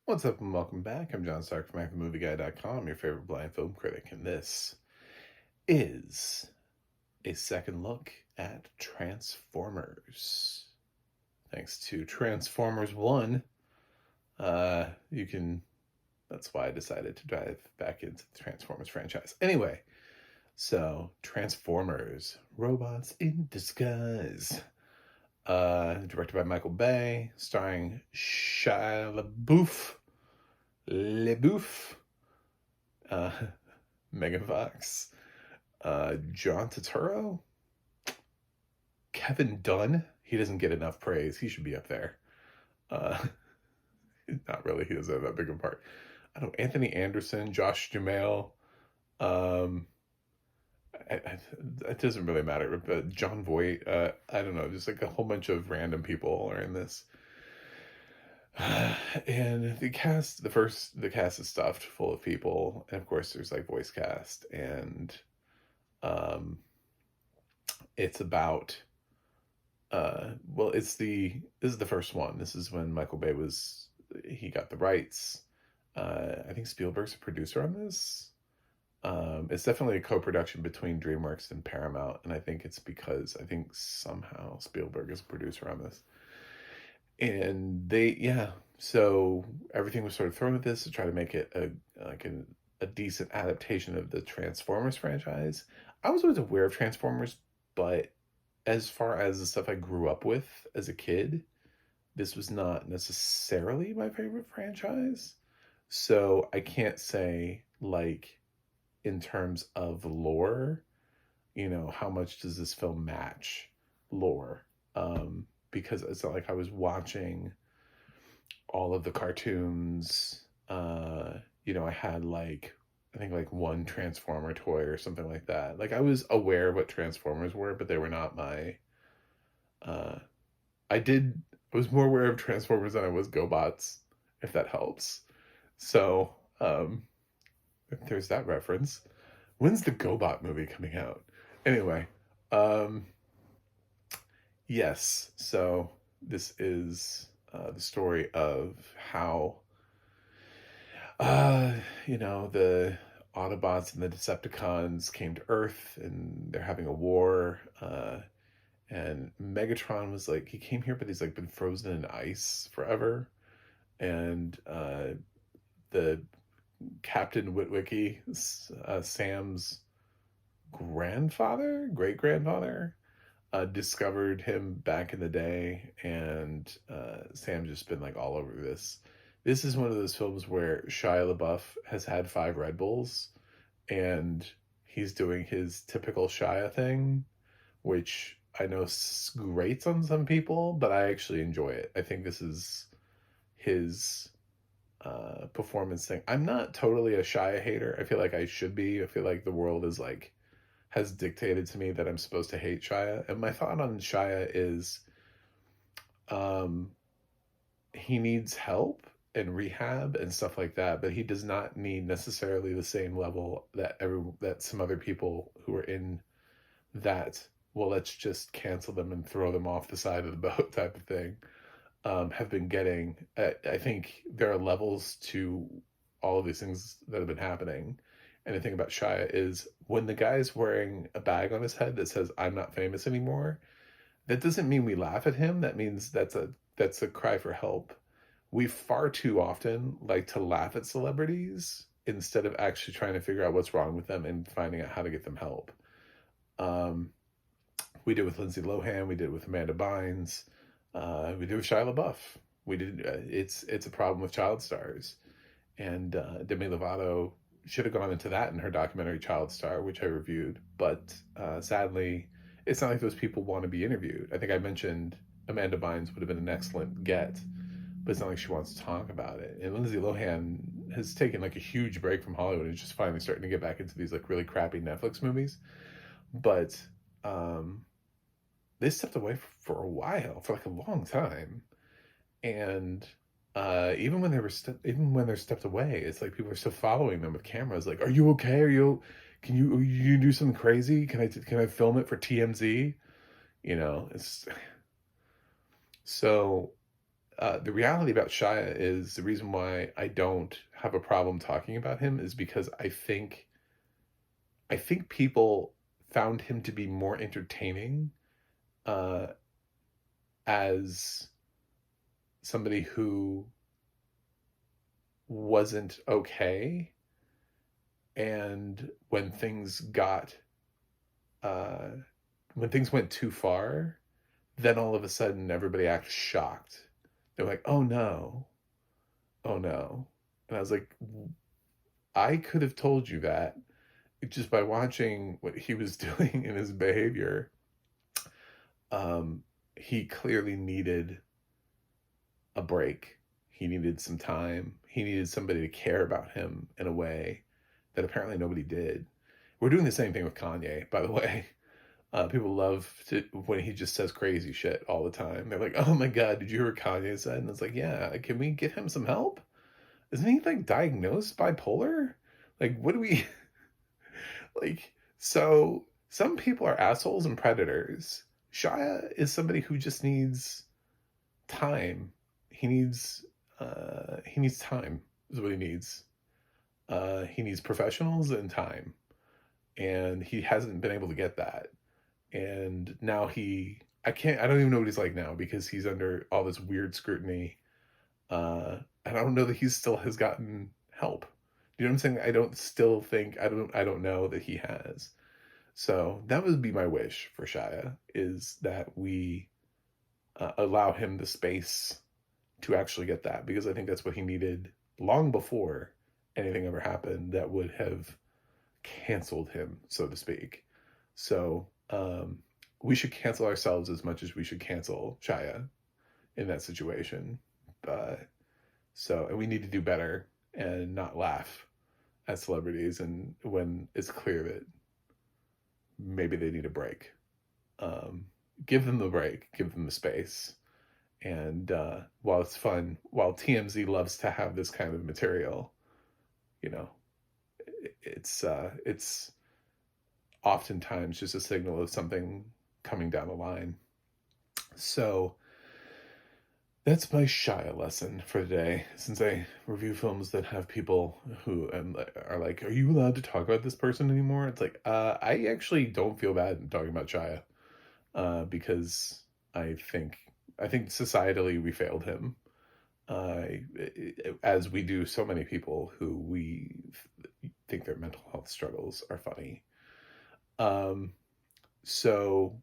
What's up and welcome back? I'm John Stark from MacTheMovieGuy.com, your favorite blind film critic, and this is a second look at Transformers. Thanks to Transformers 1, you can. That's why I decided to dive back into the Transformers franchise. Anyway, so Transformers, Robots in Disguise. Directed by Michael Bay, starring Shia LaBeouf, uh, Megan Fox, John Turturro, Kevin Dunn. He doesn't get enough praise. He should be up there. Uh, Not really. He doesn't have that big a part. I don't know. Anthony Anderson, Josh Duhamel. Um, it doesn't really matter. But John Voight. I don't know. Just like a whole bunch of random people are in this. And the cast is stuffed full of people, and of course there's like voice cast, and um, it's about well, this is the first one. This is when Michael Bay he got the rights. I think Spielberg's a producer on this. It's definitely a co-production between DreamWorks and Paramount, and I think it's because I think somehow Spielberg is a producer on this. And yeah, so everything was sort of thrown at this to try to make it a decent adaptation of the Transformers franchise. I was always aware of Transformers, but as far as the stuff I grew up with as a kid, this was not necessarily my favorite franchise. So I can't say, like, in terms of lore, how much does this film match lore? Because it's not like I was watching all of the cartoons. I had I think like one Transformer toy or something like that. Like I was aware of what Transformers were, but they were not my. Uh, I was more aware of Transformers than I was GoBots, if that helps. So there's that reference. When's the GoBot movie coming out? Anyway, um, yes. So this is the story of how, uh, the Autobots and the Decepticons came to Earth, and they're having a war. And Megatron was like, he came here, but he's like been frozen in ice forever. And the Captain Witwicky, Sam's great grandfather, discovered him back in the day, and Sam just been like all over this. This is one of those films where Shia LaBeouf has had 5 Red Bulls, and he's doing his typical Shia thing, which I know grates on some people, but I actually enjoy it. I think this is his performance thing. I'm not totally a Shia hater. I feel like I should be. I feel like the world is like has dictated to me that I'm supposed to hate Shia. And my thought on Shia is um, he needs help and rehab and stuff like that, but he does not need necessarily the same level that some other people who are in that, well, let's just cancel them and throw them off the side of the boat type of thing, have been getting. I think there are levels to all of these things that have been happening. And the thing about Shia is when the guy's wearing a bag on his head that says "I'm not famous anymore," that doesn't mean we laugh at him. That means that's a cry for help. We far too often like to laugh at celebrities instead of actually trying to figure out what's wrong with them and finding out how to get them help. Um, we did with Lindsay Lohan. We did with Amanda Bynes. We did with Shia LaBeouf. We did. It's a problem with child stars, and Demi Lovato should have gone into that in her documentary Child Star, which I reviewed. But sadly, it's not like those people want to be interviewed. I think I mentioned Amanda Bynes would have been an excellent get, but it's not like she wants to talk about it. And Lindsay Lohan has taken like a huge break from Hollywood and is just finally starting to get back into these like really crappy Netflix movies. But they stepped away for a while, for like a long time, and even when they're stepped away, it's like people are still following them with cameras. Like, are you okay? Can you do something crazy? Can I film it for TMZ? It's so the reality about Shia is the reason why I don't have a problem talking about him is because I think people found him to be more entertaining uh, as somebody who wasn't okay, and uh, when things went too far, then all of a sudden everybody acts shocked. They're like, "Oh no, oh no," and I was like, "I could have told you that just by watching what he was doing in his behavior." Um, he clearly needed a break. He needed some time. He needed somebody to care about him in a way that apparently nobody did. We're doing the same thing with Kanye, by the way. People love to when he just says crazy shit all the time. They're like, "Oh my god, did you hear what Kanye said?" And it's like, "Yeah, can we get him some help? Isn't he like diagnosed bipolar? Like, what do we like?" So some people are assholes and predators. Shia is somebody who just needs time. He needs time is what he needs. He needs professionals and time, and he hasn't been able to get that. And now I don't even know what he's like now because he's under all this weird scrutiny. And I don't know that he still has gotten help. You know what I'm saying? I don't know that he has. So that would be my wish for Shia, is that we allow him the space to actually get that, because I think that's what he needed long before anything ever happened that would have canceled him, so to speak. So we should cancel ourselves as much as we should cancel Shia in that situation. Uh, and we need to do better and not laugh at celebrities, and when it's clear that maybe they need a break. Um, Give them the break, give them the space. And while it's fun, while TMZ loves to have this kind of material, you know, it's oftentimes just a signal of something coming down the line. So that's my Shia lesson for today. Since I review films that have people who are like, "Are you allowed to talk about this person anymore?" It's like, I actually don't feel bad talking about Shia, because I think societally we failed him, uh, as we do so many people who we think their mental health struggles are funny. Um, so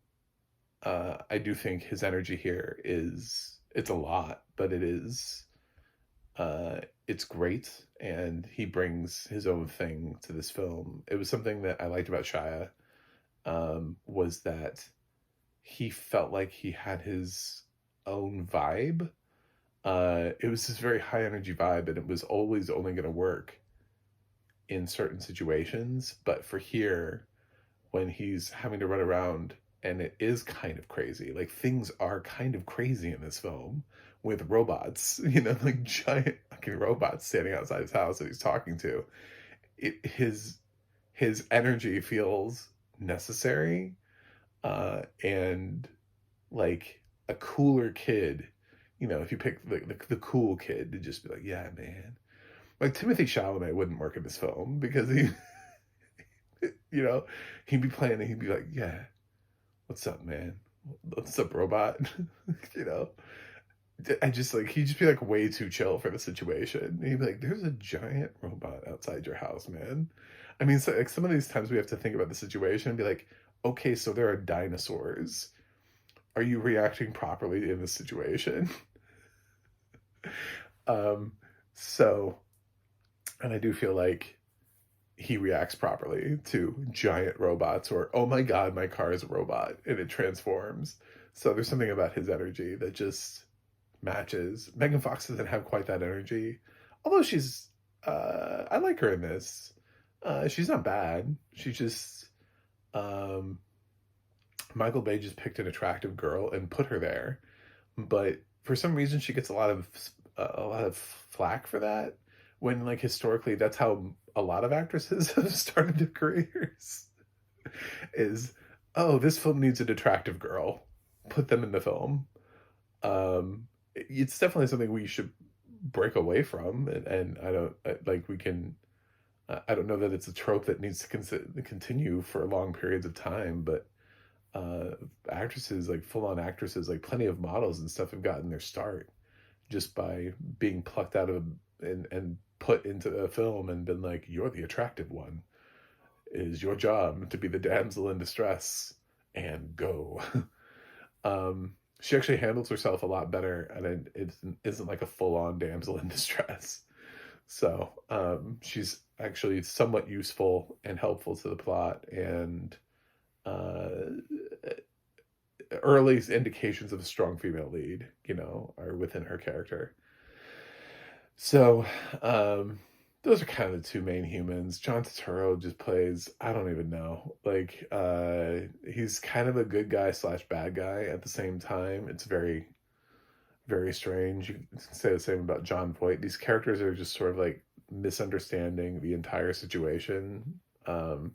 I do think his energy here it's a lot, but uh, it's great, and he brings his own thing to this film. It was something that I liked about Shia, was that he felt like he had his own vibe. It was this very high energy vibe, and it was always only going to work in certain situations. But for here, when he's having to run around, and it is kind of crazy, like things are kind of crazy in this film with robots, like giant fucking robots standing outside his house that he's talking to. His energy feels necessary, and like a cooler kid, if you pick the cool kid to just be like, "Yeah, man." Like Timothy Chalamet wouldn't work in this film because you know, he'd be playing and he'd be like, "Yeah, what's up, man? What's up, robot?" you know, I just like he'd just be like way too chill for the situation. And he'd be like, "There's a giant robot outside your house, man." I mean, so like some of these times we have to think about the situation and be like, "Okay, so there are dinosaurs. Are you reacting properly in this situation?" um, so, and I do feel like he reacts properly to giant robots, or, "Oh my god, my car is a robot and it transforms." So there's something about his energy that just matches. Megan Fox doesn't have quite that energy, although I like her in this. She's not bad. She just um, Michael Bay just picked an attractive girl and put her there, but for some reason she gets a lot of flack for that, when like historically that's how a lot of actresses have started their careers. Is, "Oh, this film needs an attractive girl, put them in the film." it's definitely something we should break away from, and I don't like we can. I don't know that it's a trope that needs to continue for long periods of time, but uh, actresses, like full on actresses, like plenty of models and stuff, have gotten their start just by being plucked out of and put into a film and been like, "You're the attractive one. It is your job to be the damsel in distress and go." She actually handles herself a lot better, and it isn't like a full on damsel in distress. So she's actually somewhat useful and helpful to the plot, and uh, early indications of a strong female lead, are within her character. So those are kind of the two main humans. John Turturro just plays, I don't even know. Like he's kind of a good guy slash bad guy at the same time. It's very, very strange. You can say the same about John Voight. These characters are just sort of like misunderstanding the entire situation. Are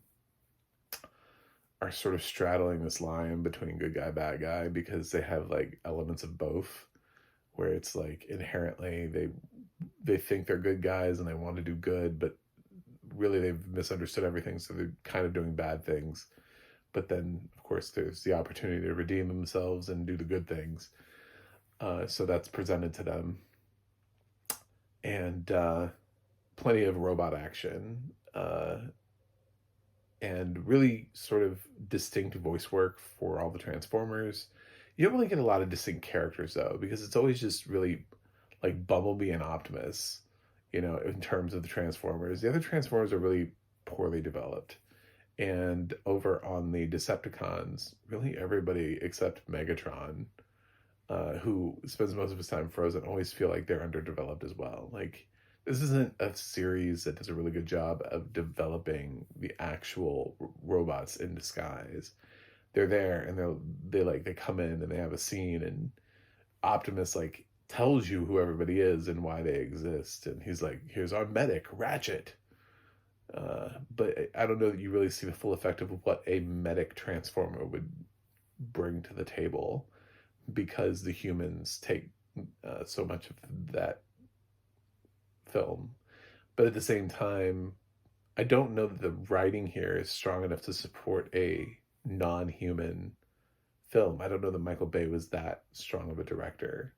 sort of straddling this line between good guy, bad guy, because they have like elements of both, where it's like inherently they think they're good guys and they want to do good, but really they've misunderstood everything, so they're kind of doing bad things. But then, of course, there's the opportunity to redeem themselves and do the good things. So that's presented to them, and plenty of robot action, and really sort of distinct voice work for all the Transformers. You don't really get a lot of distinct characters though, because it's always just really like Bumblebee and Optimus, in terms of the Transformers. The other Transformers are really poorly developed. And over on the Decepticons, really everybody except Megatron, who spends most of his time frozen, always feel like they're underdeveloped as well. Like, this isn't a series that does a really good job of developing the actual robots in disguise. They're there and they come in and they have a scene, and Optimus like tells you who everybody is and why they exist, and he's like, "Here's our medic, Ratchet." But I don't know that you really see the full effect of what a medic transformer would bring to the table, because the humans take so much of that film. But at the same time, I don't know that the writing here is strong enough to support a non-human film. I don't know that Michael Bay was that strong of a director.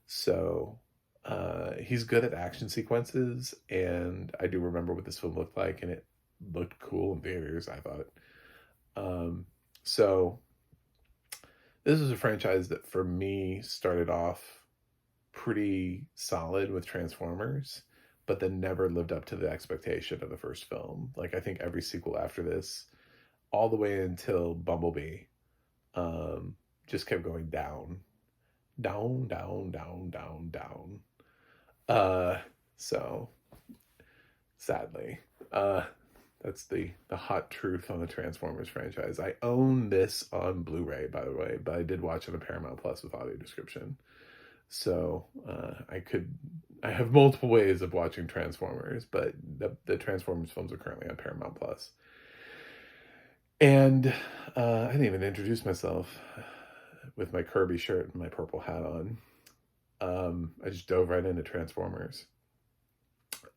So he's good at action sequences, and I do remember what this film looked like, and it looked cool in theaters, I thought. So this is a franchise that for me started off pretty solid with Transformers, but then never lived up to the expectation of the first film. Like, I think every sequel after this, all the way until Bumblebee, just kept going down, down, down, down, down, down. Uh, so sadly, that's the hot truth on the Transformers franchise. I own this on Blu-ray, by the way, but I did watch it on Paramount Plus with audio description. So I have multiple ways of watching Transformers, but the Transformers films are currently on Paramount Plus. And I didn't even introduce myself with my Kirby shirt and my purple hat on. I just dove right into Transformers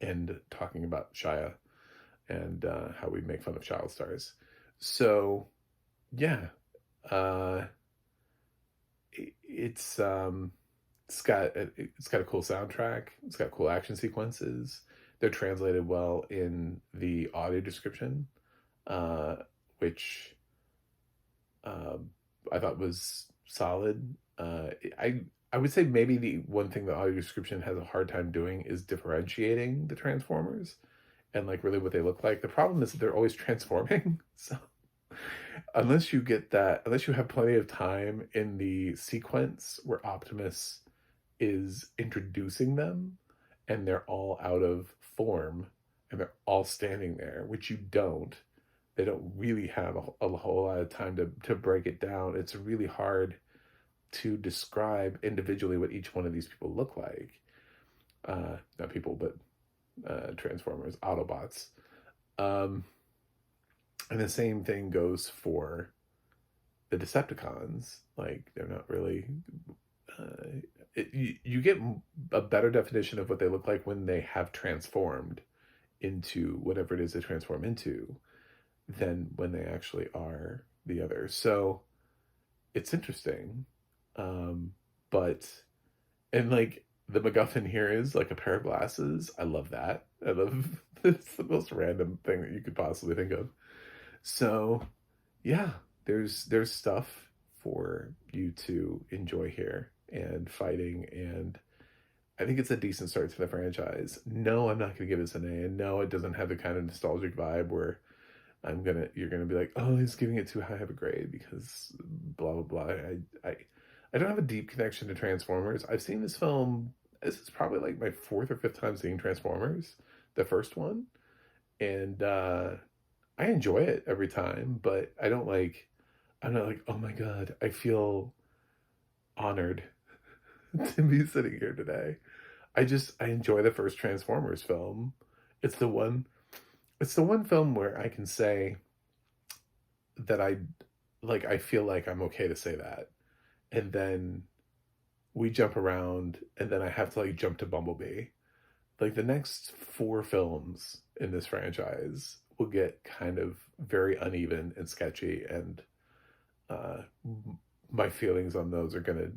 and talking about Shia and how we make fun of child stars. So, yeah, uh, it's it's got a cool soundtrack. It's got cool action sequences. They're translated well in the audio description, which I thought was solid. I would say maybe the one thing the audio description has a hard time doing is differentiating the Transformers and like really what they look like. The problem is that they're always transforming. So unless you have plenty of time in the sequence where Optimus is introducing them and they're all out of form and they're all standing there, which you don't. They don't really have a whole lot of time to break it down. It's really hard to describe individually what each one of these people look like. Not people, but Transformers, Autobots. And the same thing goes for the Decepticons. Like, they're not really you get a better definition of what they look like when they have transformed into whatever it is they transform into than when they actually are the other. So it's interesting. Um, but, and like the MacGuffin here is like a pair of glasses. I love that. I love it's the most random thing that you could possibly think of. So yeah, there's stuff for you to enjoy here and fighting, and I think it's a decent start to the franchise. No, I'm not going to give this an A, and no, it doesn't have the kind of nostalgic vibe where you're gonna be like, oh, he's giving it too high of a grade because blah blah blah. I don't have a deep connection to Transformers. I've seen this film. This is probably like my fourth or fifth time seeing Transformers, the first one, and I enjoy it every time. But I don't like. I'm not like, oh my god, I feel honored to be sitting here today. I enjoy the first Transformers film. It's the one it's the one film where I can say that I feel like I'm okay to say that. And then we jump around and then I have to like jump to Bumblebee. Like the next four films in this franchise will get kind of very uneven and sketchy, and uh my feelings on those are going to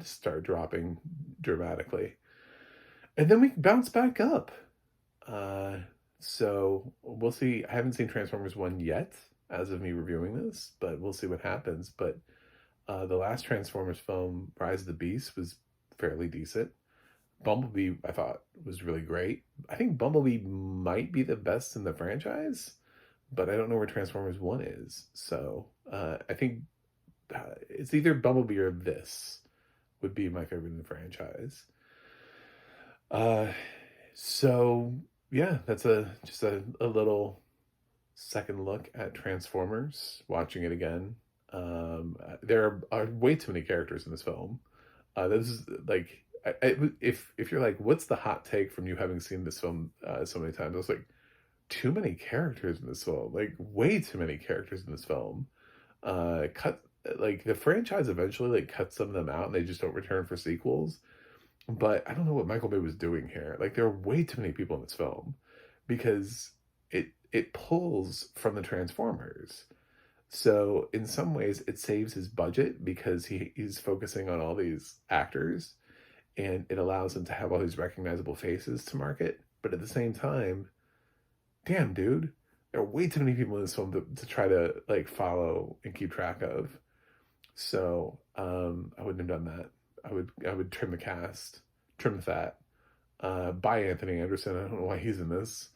start dropping dramatically. And then we bounce back up. Uh, so we'll see. I haven't seen Transformers 1 yet as of me reviewing this, but we'll see what happens. But the last Transformers film, Rise of the Beast, was fairly decent. Bumblebee, I thought, was really great. I think Bumblebee might be the best in the franchise, but I don't know where Transformers 1 is. So I think it's either Bumblebee or this would be my favorite in the franchise. Uh, so yeah, that's a little second look at Transformers. Watching it again, there are way too many characters in this film. This is like if you're like, what's the hot take from you having seen this film so many times? I was like, too many characters in this film, like way too many characters in this film. Cut like the franchise eventually like cuts some of them out, and they just don't return for sequels. But I don't know what Michael Bay was doing here. Like there are way too many people in this film because it pulls from the Transformers. So in some ways it saves his budget because he's focusing on all these actors, and it allows him to have all these recognizable faces to market. But at the same time, damn dude, there are way too many people in this film to try to like follow and keep track of. So I wouldn't have done that. I would trim the cast, trim the fat. By Anthony Anderson. I don't know why he's in this.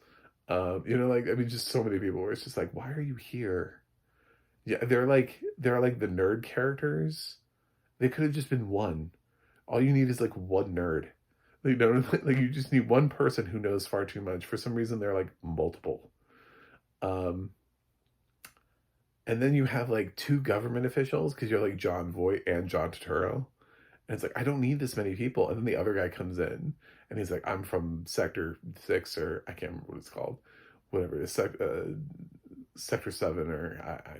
Like I mean, just so many people where it's just like, why are you here? Yeah, they're like the nerd characters. They could have just been one. All you need is like one nerd. Like you just need one person who knows far too much. For some reason, they're like multiple. Um, and then you have like two government officials because you're like John Voight and John Turturro. And it's like, I don't need this many people. And then the other guy comes in and he's like, I'm from Sector 6, or I can't remember what it's called. Whatever it is, Sector 7, or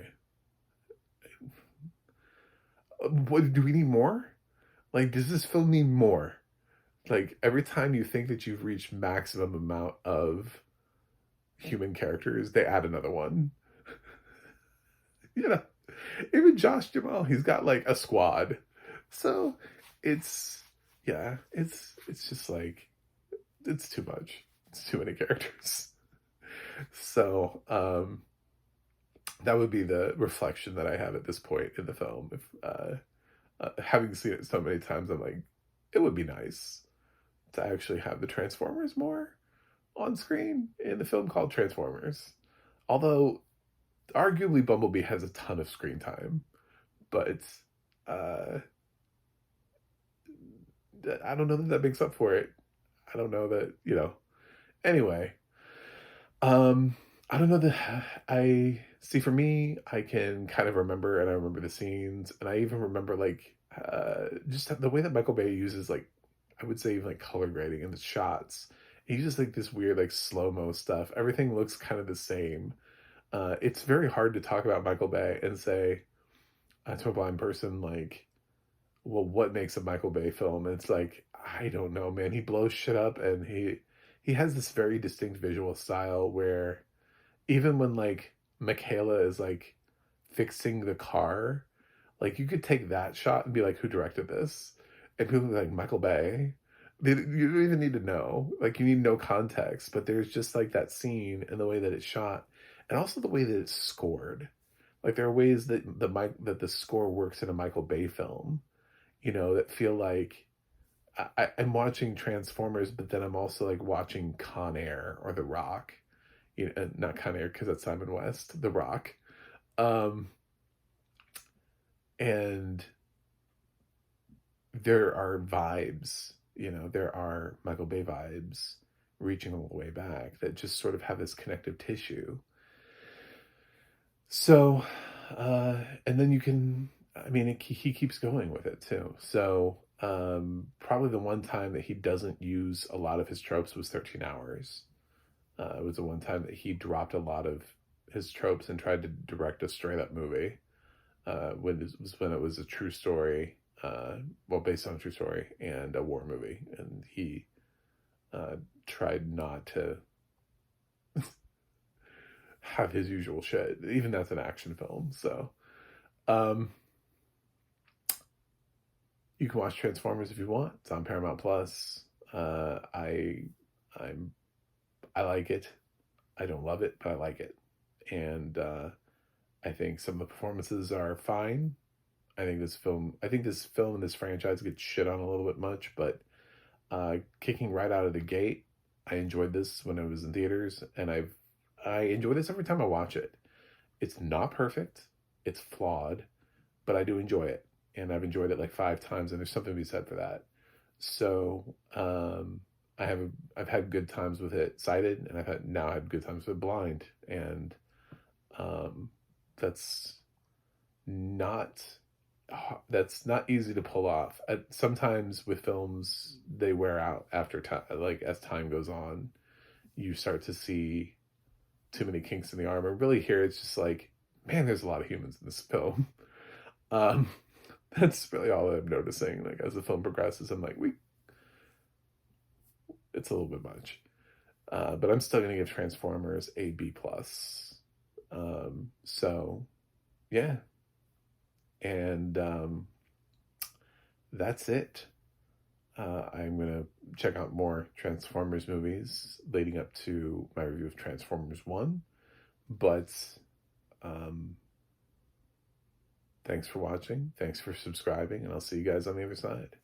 what do we need more? Like, does this film need more? Like, every time you think that you've reached maximum amount of human characters, they add another one. You know, even Josh Jamal, he's got like a squad. So it's yeah, it's just like it's too much. It's too many characters. So that would be the reflection that I have at this point in the film. If having seen it so many times, I'm like, it would be nice to actually have the Transformers more on screen in the film called Transformers. Although arguably Bumblebee has a ton of screen time, but uh I don't know that makes up for it. I don't know that, Anyway, I don't know that I see. For me, I can kind of remember, and I remember the scenes, and I even remember like just the way that Michael Bay uses like I would say even like color grading in the shots. He uses like this weird like slow-mo stuff. Everything looks kind of the same. It's very hard to talk about Michael Bay and say to a blind person like, well, what makes a Michael Bay film? And it's like, I don't know, man. He blows shit up, and he has this very distinct visual style where even when like Michaela is like fixing the car, like you could take that shot and be like, who directed this? And people be like, Michael Bay. You don't even need to know. Like you need no context, but there's just like that scene and the way that it's shot, and also the way that it's scored. Like there are ways that the score works in a Michael Bay film, that feel like I'm watching Transformers, but then I'm also like watching Con Air or The Rock. Not Con Air because that's Simon West, The Rock. Um, and there are vibes, there are Michael Bay vibes reaching all the way back that just sort of have this connective tissue. So, and then I mean, he keeps going with it too. So, probably the one time that he doesn't use a lot of his tropes was 13 Hours. It was the one time that he dropped a lot of his tropes and tried to direct a straight up movie. When it was a true story, well, based on a true story and a war movie, and he tried not to have his usual shit, even that's an action film. So, um, you can watch Transformers if you want. It's on Paramount Plus. I like it. I don't love it, but I like it, and I think some of the performances are fine. I think this film and this franchise gets shit on a little bit much, but kicking right out of the gate, I enjoyed this when I was in theaters, and I enjoy this every time I watch it. It's not perfect, it's flawed, but I do enjoy it, and I've enjoyed it like 5 times, and there's something to be said for that. So I've had good times with it sighted, and now had good times with blind, and um, that's not that's not easy to pull off. Sometimes with films, they wear out after time. Like as time goes on, you start to see too many kinks in the armor. Really, here it's just like, man, there's a lot of humans in this film. Um, that's really all I'm noticing. Like as the film progresses, I'm like, it's a little bit much. But I'm still gonna give Transformers a B plus. So yeah, and that's it. I'm gonna check out more Transformers movies leading up to my review of Transformers One. But um, thanks for watching. Thanks for subscribing, and I'll see you guys on the other side.